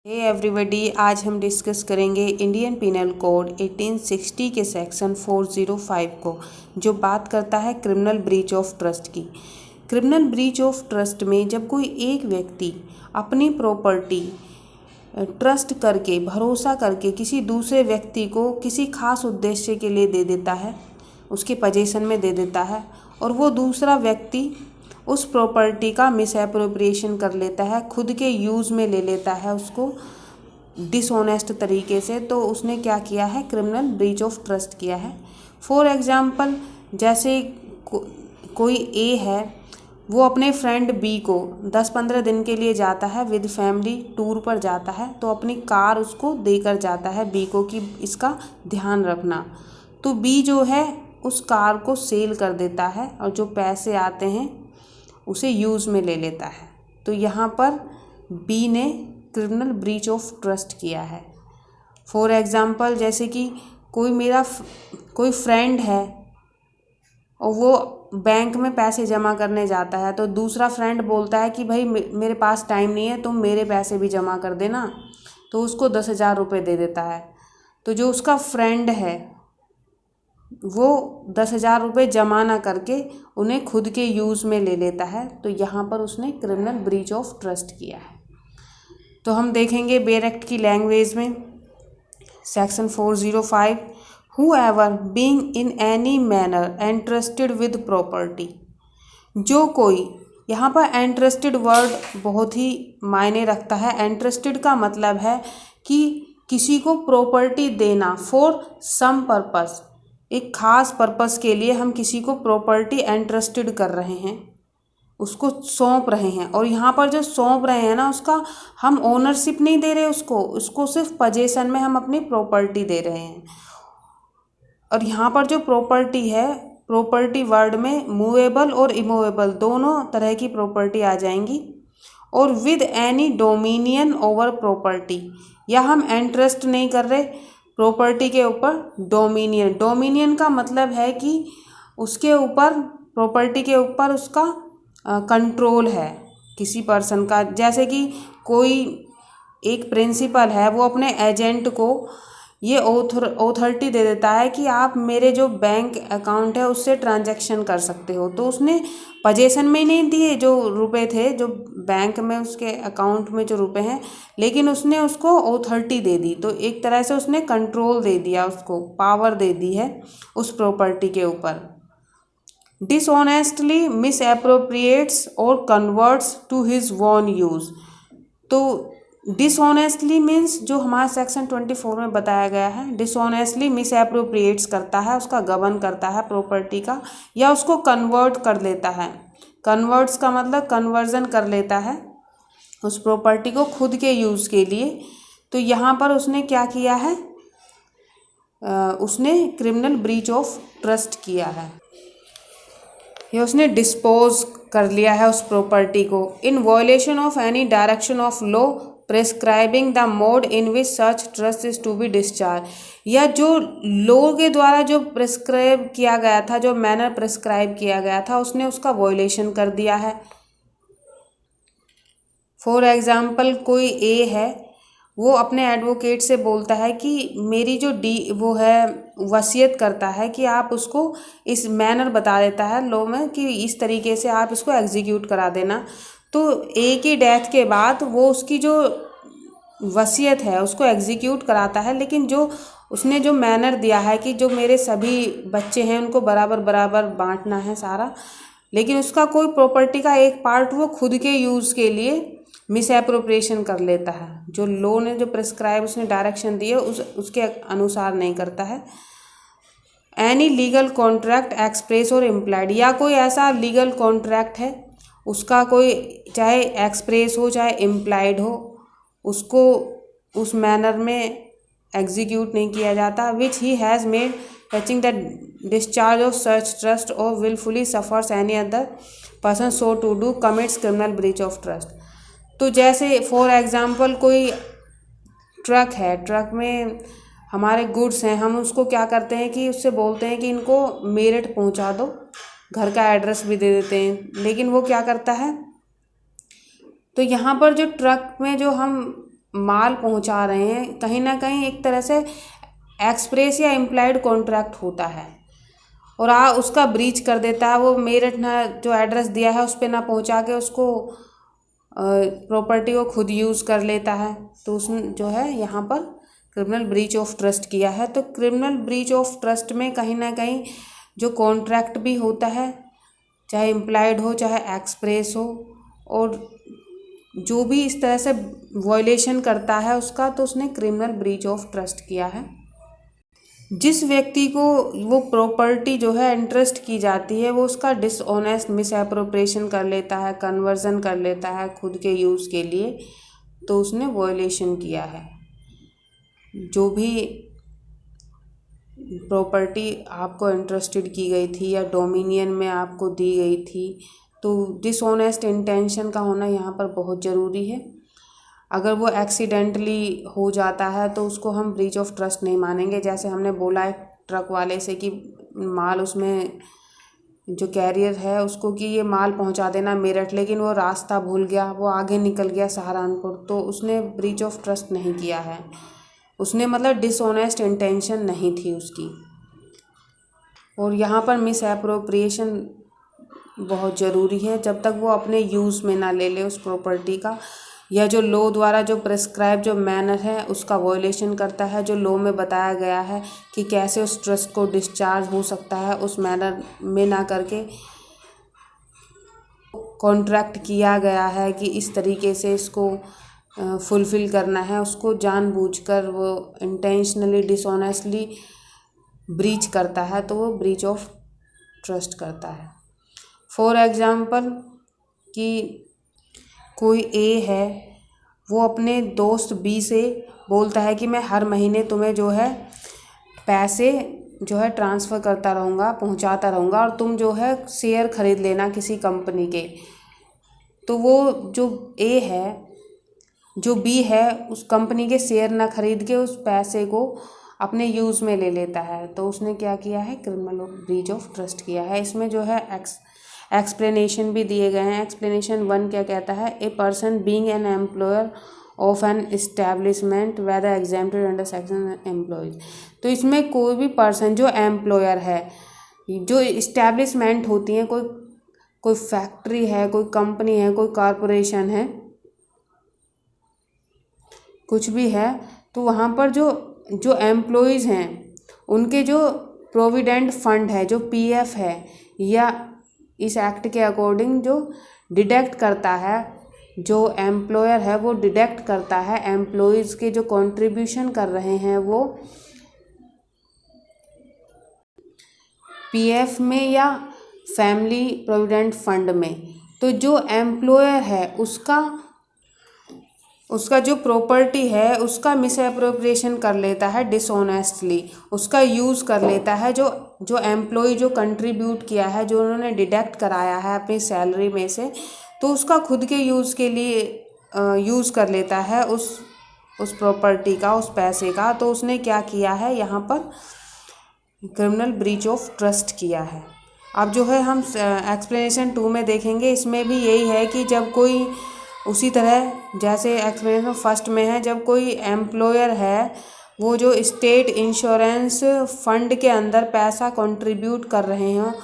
Hey everybody, आज हम discuss करेंगे इंडियन पिनल कोड 1860 के सेक्शन 405 को, जो बात करता है क्रिमिनल ब्रीच ऑफ ट्रस्ट की। क्रिमिनल ब्रीच ऑफ ट्रस्ट में जब कोई एक व्यक्ति अपनी प्रॉपर्टी ट्रस्ट करके, भरोसा करके किसी दूसरे व्यक्ति को किसी खास उद्देश्य के लिए दे देता है, उसके पोजीशन में दे देता है, और वो दूसरा व्यक्ति उस प्रॉपर्टी का मिसएप्रोप्रिएशन कर लेता है, खुद के यूज़ में ले लेता है उसको डिसऑनेस्ट तरीके से, तो उसने क्या किया है? क्रिमिनल ब्रीच ऑफ ट्रस्ट किया है। फॉर एग्जांपल, जैसे कोई ए है, वो अपने फ्रेंड बी को 10-15 दिन के लिए जाता है, विद फैमिली टूर पर जाता है, तो अपनी कार उसको देकर जाता है बी को कि इसका ध्यान रखना। तो बी जो है उस कार को सेल कर देता है और जो पैसे आते हैं उसे यूज़ में ले लेता है। तो यहाँ पर बी ने क्रिमिनल ब्रीच ऑफ ट्रस्ट किया है। फॉर एग्ज़ाम्पल, जैसे कि कोई फ्रेंड है और वो बैंक में पैसे जमा करने जाता है, तो दूसरा फ्रेंड बोलता है कि भाई मेरे पास टाइम नहीं है, तुम मेरे पैसे भी जमा कर देना, तो उसको 10,000 रुपये दे देता है। तो जो उसका फ्रेंड है वो 10,000 रुपये जमा ना करके उन्हें खुद के यूज़ में ले लेता है, तो यहाँ पर उसने क्रिमिनल ब्रीच ऑफ ट्रस्ट किया है। तो हम देखेंगे बेयर एक्ट की लैंग्वेज में section 405, whoever being in any manner entrusted with property. जो कोई, यहाँ पर एंट्रस्टेड वर्ड बहुत ही मायने रखता है। एंट्रस्टेड का मतलब है कि किसी को प्रॉपर्टी देना फॉर सम पर्पस, एक खास पर्पस के लिए हम किसी को प्रॉपर्टी एंट्रस्टेड कर रहे हैं, उसको सौंप रहे हैं। और यहाँ पर जो सौंप रहे हैं ना, उसका हम ओनरशिप नहीं दे रहे उसको सिर्फ पोजीशन में हम अपनी प्रॉपर्टी दे रहे हैं। और यहाँ पर जो प्रॉपर्टी है, प्रॉपर्टी वर्ड में मूवेबल और इमूवेबल दोनों तरह की प्रॉपर्टी आ जाएंगी। और with any dominion over property, या हम इंटरेस्ट नहीं कर रहे प्रॉपर्टी के ऊपर, डोमिनियन का मतलब है कि उसके ऊपर, प्रॉपर्टी के ऊपर उसका कंट्रोल है किसी पर्सन का। जैसे कि कोई एक प्रिंसिपल है, वो अपने एजेंट को ये ऑथोरिटी दे देता है कि आप मेरे जो बैंक अकाउंट है उससे ट्रांजैक्शन कर सकते हो, तो उसने पोजीशन में ही नहीं दिए जो रुपए थे, जो बैंक में उसके अकाउंट में जो रुपए हैं, लेकिन उसने उसको ऑथोरिटी दे दी। तो एक तरह से उसने कंट्रोल दे दिया, उसको पावर दे दी है उस प्रॉपर्टी के ऊपर। डिसऑनेस्टली मिसएप्रोप्रिएट्स और converts to his own use. तो डिसऑनेस्टली मीन्स जो हमारा सेक्शन 24 में बताया गया है, डिसऑनेस्टली मिसएप्रोप्रिएट्स करता है, उसका गबन करता है प्रॉपर्टी का, या उसको कन्वर्ट कर लेता है। कन्वर्ट्स का मतलब कन्वर्जन कर लेता है उस प्रॉपर्टी को खुद के यूज़ के लिए। तो यहाँ पर उसने क्या किया है? उसने क्रिमिनल ब्रीच ऑफ ट्रस्ट किया है, या उसने डिस्पोज कर लिया है उस प्रॉपर्टी को in violation of any direction of law prescribing the mode in which such trust is to be discharge, या जो लॉ के द्वारा जो प्रिस्क्राइब किया गया था, जो मैनर प्रिस्क्राइब किया गया था, उसने उसका वॉयलेशन कर दिया है। फॉर एग्जाम्पल, कोई ए है, वो अपने एडवोकेट से बोलता है कि मेरी जो वो है, वसीयत करता है कि आप उसको इस मैनर बता देता है लॉ में कि इस तरीके से आप इसको एग्जीक्यूट करा देना। तो ए की डेथ के बाद वो उसकी जो वसीयत है उसको एग्जीक्यूट कराता है, लेकिन जो उसने जो मैनर दिया है कि जो मेरे सभी बच्चे हैं उनको बराबर बराबर बांटना है सारा, लेकिन उसका कोई प्रॉपर्टी का एक पार्ट वो खुद के यूज़ के लिए मिसएप्रोप्रिएशन कर लेता है। जो लॉ ने जो प्रिस्क्राइब उसने डायरेक्शन दिए उसके अनुसार नहीं करता है। एनी लीगल कॉन्ट्रैक्ट एक्सप्रेस और इम्प्लाइड, या कोई ऐसा लीगल कॉन्ट्रैक्ट है, उसका कोई चाहे एक्सप्रेस हो चाहे इम्प्लाइड हो, उसको उस मैनर में एग्जीक्यूट नहीं किया जाता। Which he has made touching the discharge of such trust or wilfully suffers any other person so to do commits criminal breach of trust. तो जैसे फॉर एग्जांपल, कोई ट्रक है, ट्रक में हमारे गुड्स हैं, हम उसको क्या करते हैं कि उससे बोलते हैं कि इनको मेरठ पहुंचा दो, घर का एड्रेस भी दे देते हैं, लेकिन वो क्या करता है? तो यहाँ पर जो ट्रक में जो हम माल पहुंचा रहे हैं, कहीं ना कहीं एक तरह से एक्सप्रेस या इम्प्लाइड कॉन्ट्रैक्ट होता है, और उसका ब्रीच कर देता है। वो मेरठ ना जो एड्रेस दिया है उस पर ना पहुंचा के उसको प्रॉपर्टी को खुद यूज़ कर लेता है, तो उसने जो है यहाँ पर क्रिमिनल ब्रीच ऑफ ट्रस्ट किया है। तो क्रिमिनल ब्रीच ऑफ ट्रस्ट में कहीं ना कहीं जो कॉन्ट्रैक्ट भी होता है, चाहे इम्प्लाइड हो चाहे एक्सप्रेस हो, और जो भी इस तरह से वॉयलेशन करता है उसका, तो उसने क्रिमिनल ब्रीच ऑफ ट्रस्ट किया है। जिस व्यक्ति को वो प्रॉपर्टी जो है इंटरेस्ट की जाती है, वो उसका डिसऑनेस्ट मिसएप्रोप्रिएशन कर लेता है, कन्वर्जन कर लेता है खुद के यूज़ के लिए, तो उसने वॉयलेशन किया है। जो भी प्रॉपर्टी आपको इंटरेस्टेड की गई थी या डोमिनियन में आपको दी गई थी, तो डिसऑनेस्ट इंटेंशन का होना यहाँ पर बहुत ज़रूरी है। अगर वो एक्सीडेंटली हो जाता है तो उसको हम ब्रीच ऑफ ट्रस्ट नहीं मानेंगे। जैसे हमने बोला एक ट्रक वाले से कि माल उसमें जो कैरियर है उसको कि ये माल पहुंचा देना मेरठ, लेकिन वो रास्ता भूल गया, वो आगे निकल गया सहारनपुर, तो उसने ब्रीच ऑफ ट्रस्ट नहीं किया है। उसने मतलब डिसऑनेस्ट इंटेंशन नहीं थी उसकी। और यहाँ पर मिस एप्रोप्रिएशन बहुत ज़रूरी है, जब तक वो अपने यूज़ में ना ले ले उस प्रॉपर्टी का, या जो लॉ द्वारा जो प्रिस्क्राइब जो मैनर है उसका वॉयलेशन करता है, जो लॉ में बताया गया है कि कैसे उस ट्रस्ट को डिस्चार्ज हो सकता है, उस मैनर में ना करके कॉन्ट्रैक्ट किया गया है कि इस तरीके से इसको फुलफ़िल करना है, उसको जानबूझकर वो इंटेंशनली डिसऑनेस्टली ब्रीच करता है, तो वो ब्रीच ऑफ ट्रस्ट करता है। फॉर एग्ज़ाम्पल कि कोई ए है, वो अपने दोस्त बी से बोलता है कि मैं हर महीने तुम्हें जो है पैसे जो है ट्रांसफ़र करता रहूँगा, पहुँचाता रहूँगा, और तुम जो है शेयर ख़रीद लेना किसी कंपनी के। तो वो जो ए है, जो बी है, उस कंपनी के शेयर ना खरीद के उस पैसे को अपने यूज़ में ले लेता है, तो उसने क्या किया है, क्रिमिनल ब्रीच ऑफ ट्रस्ट किया है। इसमें जो है एक्सप्लेनेशन भी दिए गए हैं। एक्सप्लेनेशन 1 क्या कहता है, a person being an employer of an establishment whether exempted under section employees. तो इसमें कोई भी पर्सन जो एम्प्लॉयर है, जो इस्टेब्लिशमेंट होती है, कोई फैक्ट्री है, कोई कंपनी है, कोई कॉरपोरेशन है, कुछ भी है, तो वहाँ पर जो एम्प्लॉयज़ हैं उनके जो प्रोविडेंट फंड है, जो पीएफ है, या इस एक्ट के अकॉर्डिंग जो डिडक्ट करता है, जो एम्प्लॉयर है वो डिडक्ट करता है एम्प्लॉयज़ के जो कंट्रीब्यूशन कर रहे हैं वो पीएफ में या फैमिली प्रोविडेंट फंड में। तो जो एम्प्लॉयर है उसका जो प्रॉपर्टी है उसका मिस एप्रोप्रिएशन कर लेता है डिसऑनेस्टली, उसका यूज़ कर लेता है। जो एम्प्लॉय जो कंट्रीब्यूट किया है, जो उन्होंने डिडक्ट कराया है अपनी सैलरी में से, तो उसका खुद के यूज़ के लिए यूज़ कर लेता है उस प्रॉपर्टी का, उस पैसे का। तो उसने क्या किया है, यहाँ पर क्रिमिनल ब्रीच ऑफ ट्रस्ट किया है। अब जो है हम एक्सप्लेनेशन 2 में देखेंगे, इसमें भी यही है कि जब कोई उसी तरह जैसे एक्सप्लेनेशन 1 में है, जब कोई एम्प्लॉयर है वो जो स्टेट इंश्योरेंस फंड के अंदर पैसा कंट्रीब्यूट कर रहे हैं,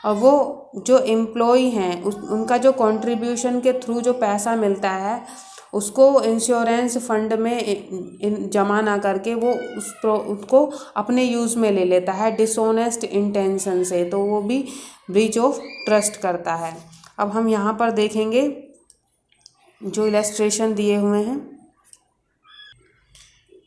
और वो जो एम्प्लॉय हैं उनका जो कंट्रीब्यूशन के थ्रू जो पैसा मिलता है उसको इंश्योरेंस फंड में जमा ना करके वो उसको अपने यूज़ में ले लेता है डिसऑनेस्ट इंटेंशन से, तो वो भी ब्रीच ऑफ ट्रस्ट करता है। अब हम यहाँ पर देखेंगे जो इलस्ट्रेशन दिए हुए हैं।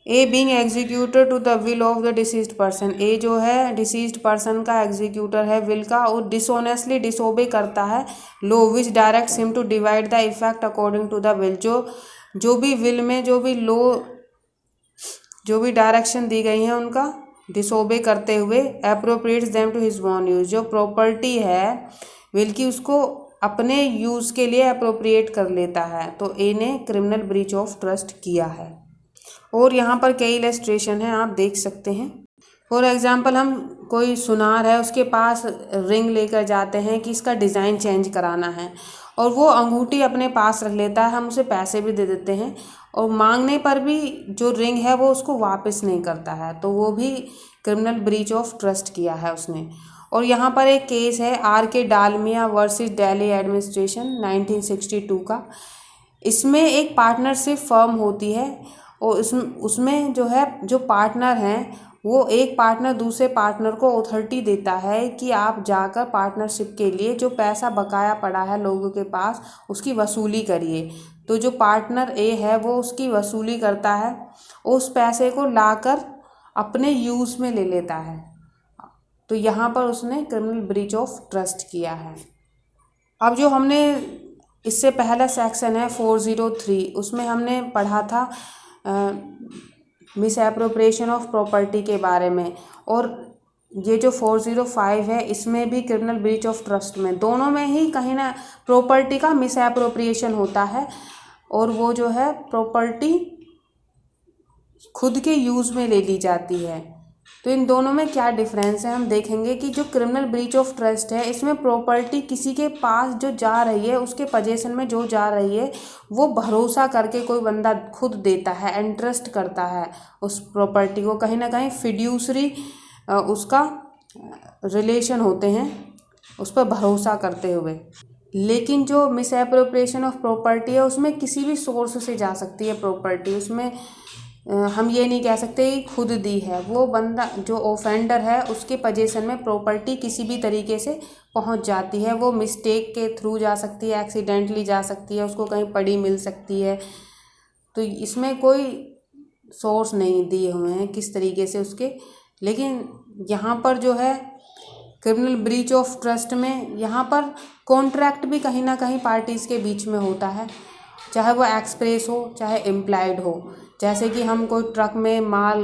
A being executor to the will of the deceased person, A जो है डिसीज्ड पर्सन का एग्जीक्यूटर है विल का, और डिसऑनेस्टली डिसोबे करता है law which directs him to divide the effect according to the will. जो भी विल में जो भी लॉ जो भी डायरेक्शन दी गई हैं उनका डिसोबे करते हुए appropriates them to his own use, जो प्रॉपर्टी है विल की उसको अपने यूज़ के लिए अप्रोप्रिएट कर लेता है, तो ए ने क्रिमिनल ब्रीच ऑफ ट्रस्ट किया है। और यहाँ पर कई इलस्ट्रेशन हैं, आप देख सकते हैं। फॉर एग्ज़ाम्पल हम कोई सुनार है, उसके पास रिंग लेकर जाते हैं कि इसका डिज़ाइन चेंज कराना है, और वो अंगूठी अपने पास रख लेता है, हम उसे पैसे भी दे देते हैं और मांगने पर भी जो रिंग है वो उसको वापस नहीं करता है, तो वो भी क्रिमिनल ब्रीच ऑफ ट्रस्ट किया है उसने। और यहाँ पर एक केस है R.K. Dalmia versus Delhi administration 1962 का। इसमें एक पार्टनरशिप फर्म होती है और उसमें जो है जो पार्टनर हैं वो एक पार्टनर दूसरे पार्टनर को अथॉरिटी देता है कि आप जाकर पार्टनरशिप के लिए जो पैसा बकाया पड़ा है लोगों के पास उसकी वसूली करिए। तो जो पार्टनर ए है वो उसकी वसूली करता है, उस पैसे को लाकर अपने यूज़ में ले लेता है। तो यहाँ पर उसने क्रिमिनल ब्रीच ऑफ ट्रस्ट किया है। अब जो हमने इससे पहला सेक्शन है 403, उसमें हमने पढ़ा था मिस एप्रोप्रिएशन ऑफ प्रॉपर्टी के बारे में, और ये जो 405 है इसमें भी क्रिमिनल ब्रीच ऑफ ट्रस्ट में, दोनों में ही कहीं ना प्रॉपर्टी का मिस एप्रोप्रिएशन होता है और वो जो है प्रॉपर्टी खुद के यूज़ में ले ली जाती है। तो इन दोनों में क्या डिफरेंस है हम देखेंगे कि जो क्रिमिनल ब्रीच ऑफ ट्रस्ट है इसमें प्रॉपर्टी किसी के पास जो जा रही है, उसके पोजीशन में जो जा रही है वो भरोसा करके कोई बंदा खुद देता है, एंट्रस्ट करता है उस प्रॉपर्टी को, कहीं ना कहीं फिड्यूसरी उसका रिलेशन होते हैं उस पर भरोसा करते हुए। लेकिन जो मिस एप्रोप्रिएशन ऑफ प्रॉपर्टी है उसमें किसी भी सोर्स से जा सकती है प्रॉपर्टी, उसमें हम ये नहीं कह सकते कि खुद दी है, वो बंदा जो ऑफेंडर है उसके पोजीशन में प्रॉपर्टी किसी भी तरीके से पहुंच जाती है। वो मिस्टेक के थ्रू जा सकती है, एक्सीडेंटली जा सकती है, उसको कहीं पड़ी मिल सकती है। तो इसमें कोई सोर्स नहीं दिए हुए हैं किस तरीके से उसके। लेकिन यहाँ पर जो है क्रिमिनल ब्रीच ऑफ ट्रस्ट में यहाँ पर कॉन्ट्रैक्ट भी कहीं ना कहीं पार्टीज़ के बीच में होता है, चाहे वो एक्सप्रेस हो चाहे इम्प्लाइड हो। जैसे कि हम कोई ट्रक में माल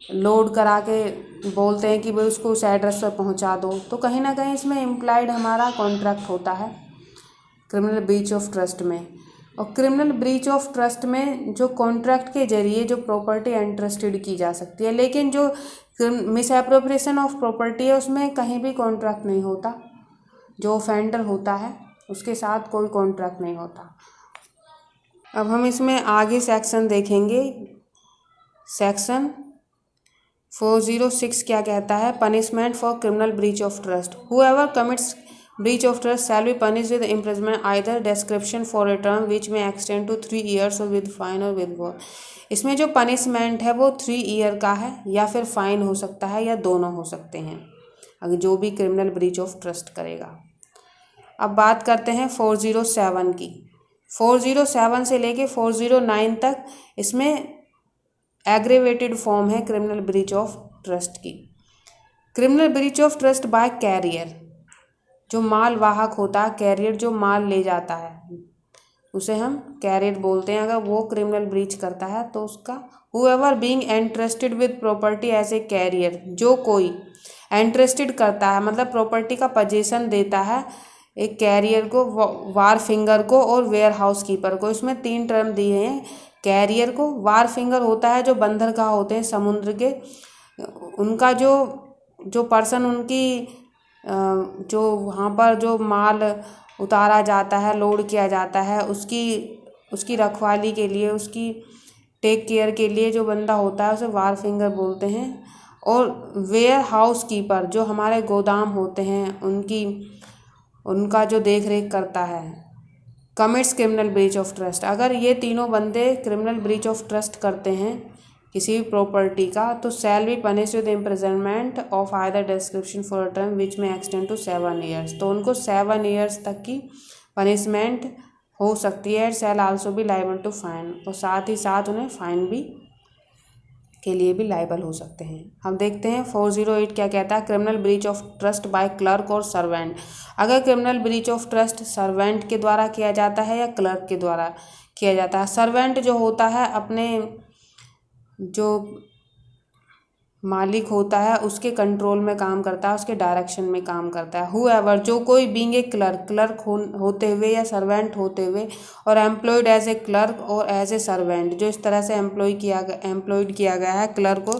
लोड करा के बोलते हैं कि भाई उसको उस एड्रेस पर पहुंचा दो, तो कहीं ना कहीं इसमें इम्प्लाइड हमारा कॉन्ट्रैक्ट होता है क्रिमिनल ब्रीच ऑफ ट्रस्ट में। और क्रिमिनल ब्रीच ऑफ ट्रस्ट में जो कॉन्ट्रैक्ट के जरिए जो प्रॉपर्टी एंट्रस्टेड की जा सकती है, लेकिन जो मिस एप्रोप्रिएशन ऑफ प्रॉपर्टी है उसमें कहीं भी कॉन्ट्रैक्ट नहीं होता, जो ऑफेंडर होता है उसके साथ कोई कॉन्ट्रैक्ट नहीं होता। अब हम इसमें आगे सेक्शन देखेंगे, सेक्शन 406 क्या कहता है, punishment for criminal breach of trust. Whoever commits breach of trust shall be punished with imprisonment either description for a term which may extend to 3 years और विद फाइन और विद वॉर। इसमें जो punishment है वो 3 ईयर का है या फिर फाइन हो सकता है या दोनों हो सकते हैं अगर जो भी क्रिमिनल ब्रीच ऑफ ट्रस्ट करेगा। अब बात करते हैं 407 की। 407 से लेके 409 तक इसमें एग्रेवेटेड फॉर्म है क्रिमिनल ब्रीच ऑफ ट्रस्ट की। Criminal breach of trust by carrier, जो माल वाहक होता है, कैरियर जो माल ले जाता है उसे हम कैरियर बोलते हैं। अगर वो क्रिमिनल ब्रीच करता है तो उसका whoever being entrusted with property as a carrier, जो कोई एंट्रस्टेड करता है मतलब प्रॉपर्टी का पोजीशन देता है एक कैरियर को, वार फिंगर को और वेयर हाउस कीपर को। इसमें 3 टर्म दिए हैं कैरियर को। वार फिंगर होता है जो बंदरगाह होते हैं समुद्र के, उनका जो पर्सन उनकी जो वहाँ पर जो माल उतारा जाता है, लोड किया जाता है, उसकी रखवाली के लिए, उसकी टेक केयर के लिए जो बंदा होता है उसे वार फिंगर बोलते हैं। और वेयर हाउस कीपर जो हमारे गोदाम होते हैं उनका जो देख रेख करता है। Commits criminal breach of trust, अगर ये तीनों बंदे क्रिमिनल ब्रीच ऑफ ट्रस्ट करते हैं किसी भी प्रॉपर्टी का तो शैल be punished with imprisonment of either description for a term which may extend to 7 years. तो उनको 7 ईयर्स तक की पनिशमेंट हो सकती है। Shall also be liable to fine, और साथ ही साथ उन्हें फाइन भी के लिए भी लाइबल हो सकते हैं। हम देखते हैं 408 क्या कहता है, criminal breach of trust bye clerk और सर्वेंट। अगर criminal breach of trust servant के द्वारा किया जाता है या क्लर्क के द्वारा किया जाता है। सर्वेंट जो होता है अपने जो मालिक होता है उसके कंट्रोल में काम करता है, उसके डायरेक्शन में काम करता है। हुएवर जो कोई बीइंग ए क्लर्क होते हुए या सर्वेंट होते हुए और एम्प्लॉयड एज ए क्लर्क और एज ए सर्वेंट, जो इस तरह से एम्प्लॉयड किया गया है क्लर्क को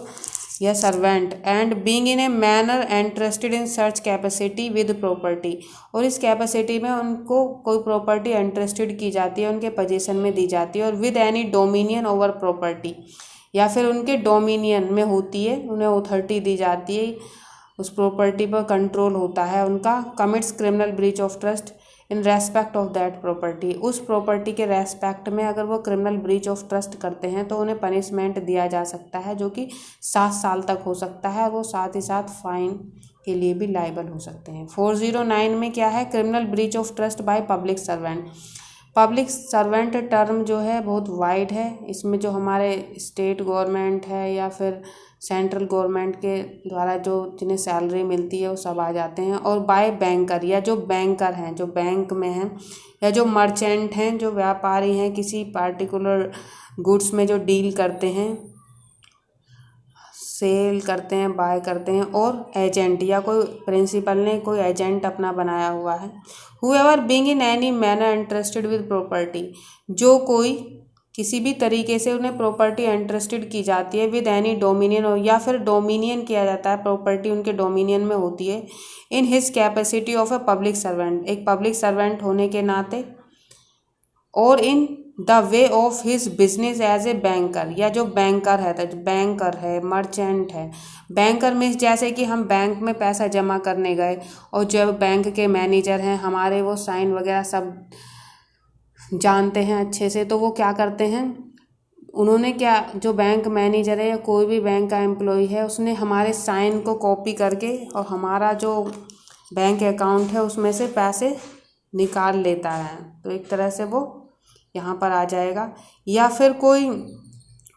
या servant and being in a manner entrusted in search capacity with property, और इस कैपेसिटी में उनको कोई प्रॉपर्टी एंट्रस्टेड की जाती है, उनके पोजीशन में दी जाती है, और with any dominion over property, या फिर उनके डोमिनियन में होती है, उन्हें अथॉरिटी दी जाती है, उस प्रॉपर्टी पर कंट्रोल होता है उनका। Commits criminal breach of trust in respect of that property, उस प्रॉपर्टी के रेस्पेक्ट में अगर वो क्रिमिनल ब्रीच ऑफ ट्रस्ट करते हैं तो उन्हें पनिशमेंट दिया जा सकता है, जो कि 7 साल तक हो सकता है, और वो साथ ही साथ फाइन के लिए भी लायबल हो सकते हैं। 409 में क्या है, criminal breach of trust by public servant. Public servant term जो है बहुत वाइड है, इसमें जो हमारे स्टेट गवर्नमेंट है या फिर सेंट्रल गवर्नमेंट के द्वारा जो जिन्हें सैलरी मिलती है वो सब आ जाते हैं, और बाय बैंकर, या जो बैंकर हैं जो बैंक में हैं, या जो मर्चेंट हैं जो व्यापारी हैं, किसी पार्टिकुलर गुड्स में जो डील करते हैं, सेल करते हैं, बाय करते हैं, और एजेंट या कोई प्रिंसिपल ने कोई एजेंट अपना बनाया हुआ है। Whoever being in any manner interested with property, जो कोई किसी भी तरीके से उन्हें प्रॉपर्टी इंटरेस्टेड की जाती है विद एनी डोमिनियन, या फिर डोमिनियन किया जाता है, प्रॉपर्टी उनके डोमिनियन में होती है, in his capacity of a public servant, एक पब्लिक सर्वेंट होने के नाते, और in the way of his business as a banker, या जो बैंकर है, तो बैंकर है, मर्चेंट है। बैंकर मीन्स जैसे कि हम बैंक में पैसा जमा करने गए और जब बैंक के मैनेजर हैं हमारे, वो साइन वगैरह सब जानते हैं अच्छे से, तो वो क्या करते हैं, उन्होंने क्या, जो बैंक मैनेजर है या कोई भी बैंक का एम्प्लॉय है, उसने हमारे साइन को कॉपी करके और हमारा जो बैंक अकाउंट है उसमें से पैसे निकाल लेता है, तो एक तरह से वो यहाँ पर आ जाएगा। या फिर कोई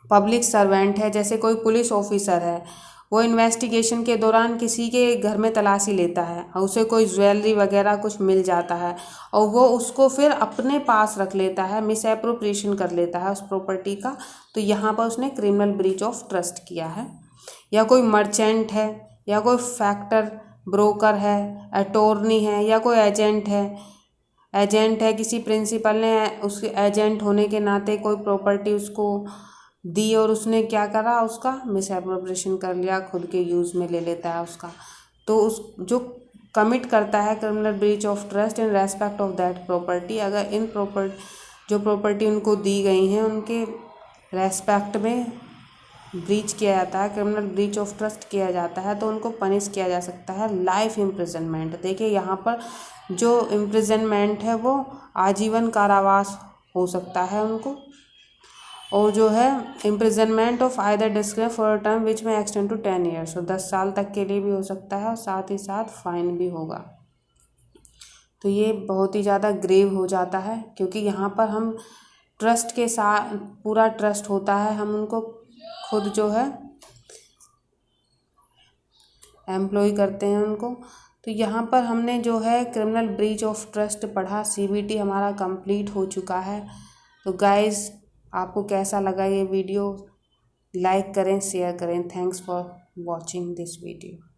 पब्लिक सर्वेंट है, जैसे कोई पुलिस ऑफिसर है, वो इन्वेस्टिगेशन के दौरान किसी के घर में तलाशी लेता है और उसे कोई ज्वेलरी वगैरह कुछ मिल जाता है और वो उसको फिर अपने पास रख लेता है, मिस एप्रोप्रिएशन कर लेता है उस प्रॉपर्टी का, तो यहाँ पर उसने क्रिमिनल ब्रीच ऑफ ट्रस्ट किया है। या कोई मर्चेंट है, या कोई फैक्टर, ब्रोकर है, अटॉर्नी है, या कोई एजेंट है, किसी प्रिंसिपल ने उसके एजेंट होने के नाते कोई प्रॉपर्टी उसको दी और उसने क्या करा, उसका मिस एप्रोप्रिएशन कर लिया, खुद के यूज़ में ले लेता है उसका, तो उस जो कमिट करता है criminal breach of trust in respect of that property, अगर इन जो प्रॉपर्टी उनको दी गई हैं उनके रेस्पेक्ट में ब्रीच किया जाता है, क्रिमिनल ब्रीच ऑफ ट्रस्ट किया जाता है, तो उनको पनिश किया जा सकता है लाइफ इम्प्रिजनमेंट। देखिए यहाँ पर जो इम्प्रिजनमेंट है वो आजीवन कारावास हो सकता है उनको, और जो है imprisonment of either describe for term which may extend to 10 years, और 10 साल तक के लिए भी हो सकता है, और साथ ही साथ फाइन भी होगा। तो ये बहुत ही ज़्यादा ग्रेव हो जाता है, क्योंकि यहाँ पर हम ट्रस्ट के साथ, पूरा ट्रस्ट होता है, हम उनको खुद जो है एम्प्लॉय करते हैं उनको। तो यहाँ पर हमने जो है क्रिमिनल ब्रीच ऑफ ट्रस्ट पढ़ा, CBT हमारा कंप्लीट हो चुका है। तो गाइस, आपको कैसा लगा ये वीडियो, लाइक करें, शेयर करें। Thanks for watching this video.